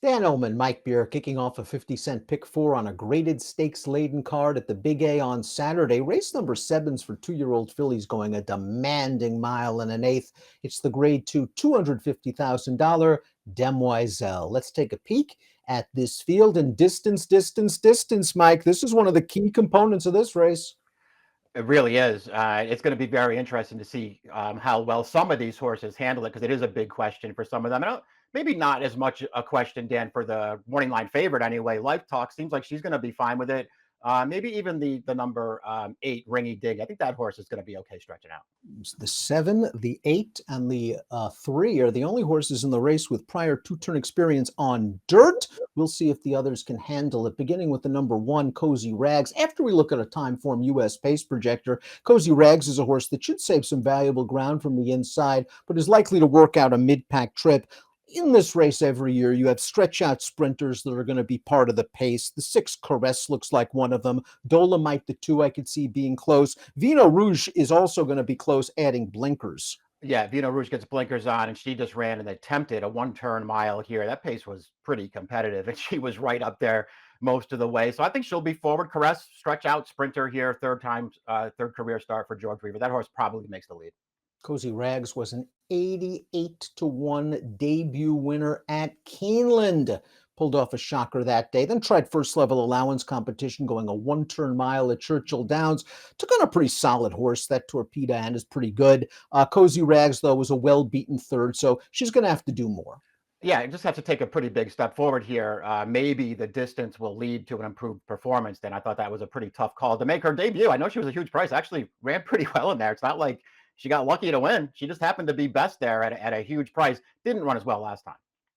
Dan Illman, Mike Beer, kicking off a 50-cent pick four on a graded stakes-laden card at the Big A on Saturday. Race number seven's for two-year-old fillies going a demanding mile and an eighth. It's the grade two, $250,000 Demoiselle. Let's take a peek at this field and distance, Mike. This is one of the key components of this race. It really is. It's going to be very interesting to see how well some of these horses handle it, because it is a big question for some of them. Maybe not as much a question, Dan, for the morning line favorite anyway. Life Talk seems like she's going to be fine with it. Maybe even the number 8, Ringy Dingy. I think that horse is going to be okay stretching out. The 7, the 8, and the 3 are the only horses in the race with prior two-turn experience on dirt. We'll see if the others can handle it, beginning with the number 1, Cozy Rags. After we look at a Timeform U.S. pace projector, Cozy Rags is a horse that should save some valuable ground from the inside, but is likely to work out a mid-pack trip. In this race every year, you have stretch-out sprinters that are going to be part of the pace. The 6, Caress, looks like one of them. Dolomite, the 2, I could see being close. Veno Rouge is also going to be close, adding blinkers. Yeah, Veno Rouge gets blinkers on, and she just ran and attempted a one-turn mile here. That pace was pretty competitive, and she was right up there most of the way. So I think she'll be forward. Caress, stretch-out sprinter here, third career start for George Weaver. That horse probably makes the lead. Cozy Rags was an 88-1 debut winner at Keeneland. Pulled off a shocker that day, then tried first level allowance competition, going a one-turn mile at Churchill Downs. Took on a pretty solid horse. That Torpedo and is pretty good. Cozy Rags, though, was a well-beaten third, so she's going to have to do more. Yeah, you just have to take a pretty big step forward here. Maybe the distance will lead to an improved performance. Then I thought that was a pretty tough call to make her debut. I know she was a huge price, actually ran pretty well in there. It's not like she got lucky to win. She just happened to be best there at a huge price. Didn't run as well last time.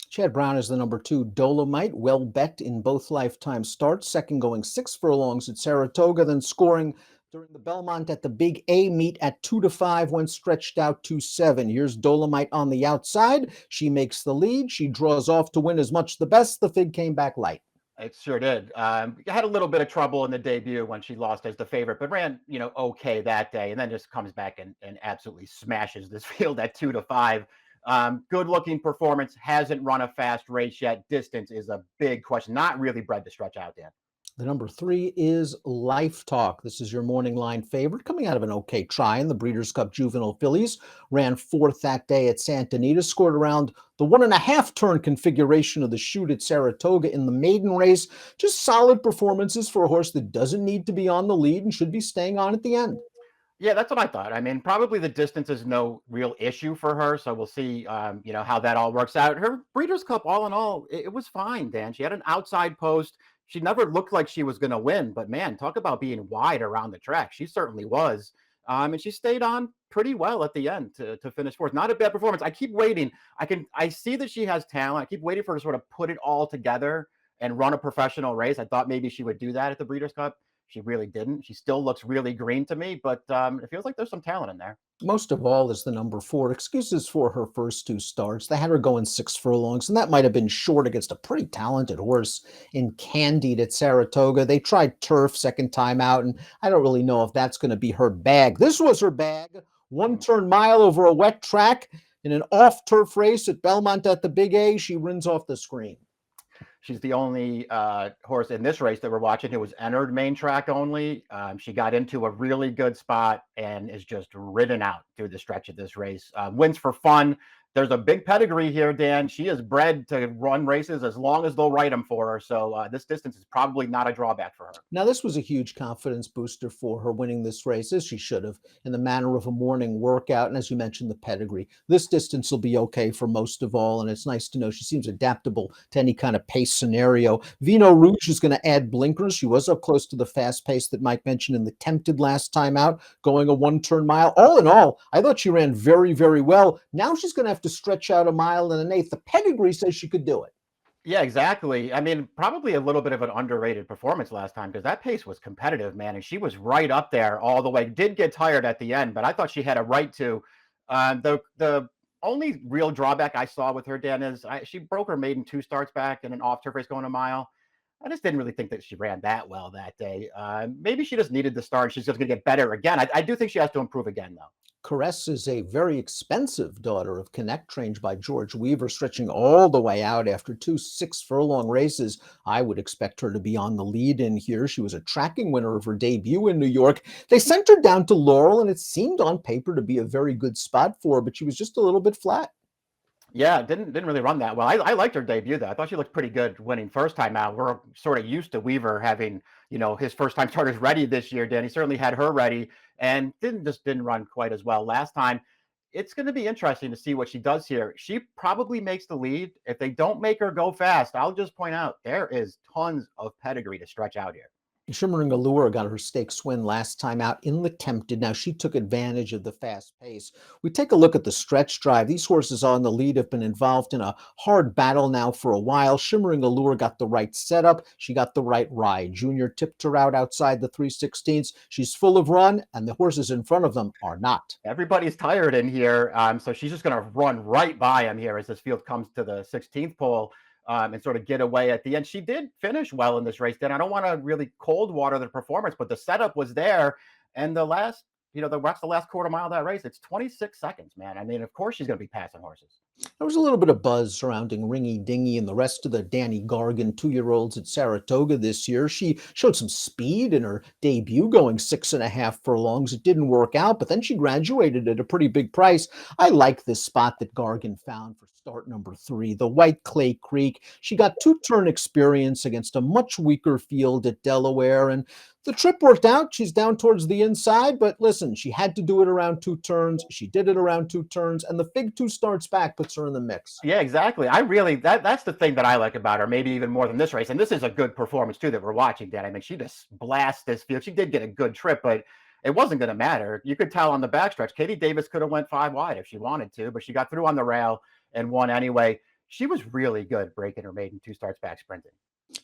Chad Brown is the number 2, Dolomite, well bet in both lifetime starts. Second going 6 furlongs at Saratoga, then scoring during the Belmont at the Big A meet at 2-5 when stretched out to 7. Here's Dolomite on the outside. She makes the lead. She draws off to win as much the best. The fig came back light. It sure did. Had a little bit of trouble in the debut when she lost as the favorite, but ran, okay that day, and then just comes back and absolutely smashes this field at 2-5. Good looking performance. Hasn't run a fast race yet. Distance is a big question. Not really bred to stretch out, Dan. The number 3 is Life Talk. This is your morning line favorite, coming out of an okay try in the Breeders' Cup Juvenile Fillies. Ran 4th that day at Santa Anita, scored around the 1.5 turn configuration of the chute at Saratoga in the maiden race. Just solid performances for a horse that doesn't need to be on the lead and should be staying on at the end. Yeah, that's what I thought. I mean, probably the distance is no real issue for her. So we'll see, how that all works out. Her Breeders' Cup, all in all, it was fine, Dan. She had an outside post. She never looked like she was going to win, but man, talk about being wide around the track. She certainly was. And she stayed on pretty well at the end to finish 4th. Not a bad performance. I keep waiting. I see that she has talent. I keep waiting for her to sort of put it all together and run a professional race. I thought maybe she would do that at the Breeders' Cup. She really didn't. She still looks really green to me, but it feels like there's some talent in there. Most of all is the number 4. Excuses for her first 2 starts. They had her going 6 furlongs, and that might have been short against a pretty talented horse in Candied at Saratoga. They tried turf second time out, and I don't really know if that's going to be her bag. This was her bag. One-turn mile over a wet track in an off-turf race at Belmont at the Big A. She runs off the screen. She's the only horse in this race that we're watching who was entered main track only. She got into a really good spot and is just ridden out through the stretch of this race. Wins for fun. There's a big pedigree here, Dan. She is bred to run races as long as they'll write them for her. So this distance is probably not a drawback for her. Now, this was a huge confidence booster for her, winning this race, as she should have, in the manner of a morning workout. And as you mentioned, the pedigree. This distance will be okay for most of all. And it's nice to know she seems adaptable to any kind of pace scenario. Veno Rouge is going to add blinkers. She was up close to the fast pace that Mike mentioned in the Tempted last time out, going a one-turn mile. All in all, I thought she ran very, very well. Now she's going to have to stretch out a mile and an eighth. The pedigree says she could do it. Yeah, exactly. I mean, probably a little bit of an underrated performance last time, because that pace was competitive, man. And she was right up there all the way. Did get tired at the end, but I thought she had a right to. The only real drawback I saw with her, Dan, is she broke her maiden 2 starts back in an off-turf race going a mile. I just didn't really think that she ran that well that day. Maybe she just needed the start. She's just going to get better again. I do think she has to improve again, though. Caress is a very expensive daughter of Connect, trained by George Weaver, stretching all the way out after two 6 furlong races. I would expect her to be on the lead in here. She was a tracking winner of her debut in New York. They sent her down to Laurel, and it seemed on paper to be a very good spot for her, but she was just a little bit flat. Yeah, didn't really run that well. I liked her debut though. I thought she looked pretty good winning first time out. We're sort of used to Weaver having, his first time starters ready this year. Danny certainly had her ready and didn't run quite as well last time. It's going to be interesting to see what she does here. She probably makes the lead. If they don't make her go fast, I'll just point out there is tons of pedigree to stretch out here. Shimmering Lure got her stakes win last time out in the Tempted. Now she took advantage of the fast pace. We take a look at the stretch drive. These horses on the lead have been involved in a hard battle now for a while. Shimmering Lure got the right setup. She got the right ride. Junior tipped her out outside the 3/16. She's full of run, and the horses in front of them are not. Everybody's tired in here, so she's just going to run right by him here as this field comes to the 16th pole. And sort of get away at the end. She did finish well in this race. Then I don't want to really cold water the performance, but the setup was there. And the last, the last quarter mile of that race, it's 26 seconds, man. I mean, of course she's going to be passing horses. There was a little bit of buzz surrounding Ringy Dingy and the rest of the Danny Gargan 2-year-olds at Saratoga this year. She showed some speed in her debut, going 6.5 furlongs. It didn't work out, but then she graduated at a pretty big price. I like this spot that Gargan found for start number 3, the White Clay Creek. She got 2-turn experience against a much weaker field at Delaware, and the trip worked out. She's down towards the inside, but listen, she had to do it around 2 turns. She did it around 2 turns, and the Fig 2 starts back puts her in the mix. Yeah, exactly. I really that's the thing that I like about her, maybe even more than this race. And this is a good performance too that we're watching, Dan. I mean, she just blasts this field. She did get a good trip, but it wasn't going to matter. You could tell on the backstretch, Katie Davis could have went 5 wide if she wanted to, but she got through on the rail and won anyway. She was really good breaking her maiden 2 starts back sprinting.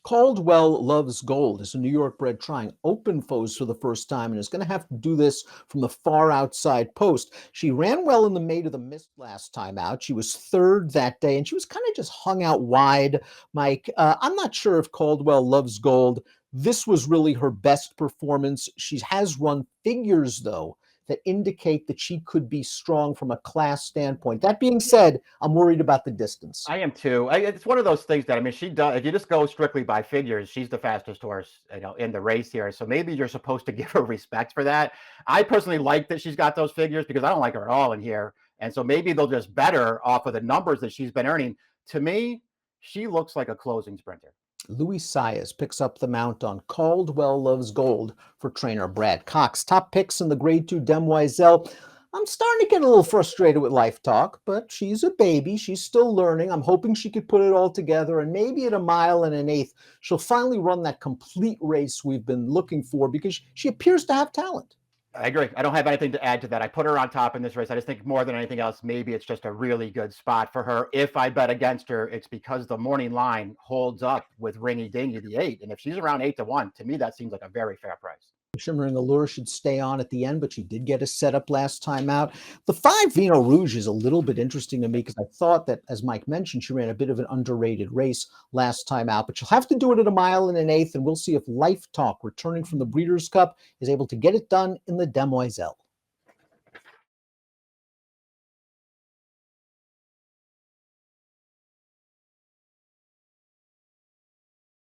Caldwell Loves Gold is a New York bred trying open foes for the first time and is going to have to do this from the far outside post. She ran well in the Maid of the Mist last time out. She was 3rd that day, and she was kind of just hung out wide, Mike. I'm not sure if Caldwell Loves Gold, this was really her best performance. She has run figures, though, that indicate that she could be strong from a class standpoint. That being said, I'm worried about the distance. I am too. It's one of those things that, I mean, she does. If you just go strictly by figures, she's the fastest horse, in the race here. So maybe you're supposed to give her respect for that. I personally like that she's got those figures because I don't like her at all in here. And so maybe they'll just bet her off of the numbers that she's been earning. To me, she looks like a closing sprinter. Louis Saez picks up the mount on Caldwell Loves Gold for trainer Brad Cox. Top picks in the Grade 2 Demoiselle. I'm starting to get a little frustrated with Life Talk, but she's a baby. She's still learning. I'm hoping she could put it all together, and maybe at 1 1/8 she'll finally run that complete race we've been looking for because she appears to have talent. I agree. I don't have anything to add to that. I put her on top in this race. I just think more than anything else, maybe it's just a really good spot for her. If I bet against her, it's because the morning line holds up with Ringy Dingy, the 8. And if she's around 8-1, to me, that seems like a very fair price. Shimmering Lure should stay on at the end, but she did get a setup last time out. The 5 Veno Rouge is a little bit interesting to me because I thought that, as Mike mentioned, she ran a bit of an underrated race last time out, but she'll have to do it at 1 1/8, and we'll see if Life Talk, returning from the Breeders' Cup, is able to get it done in the Demoiselle.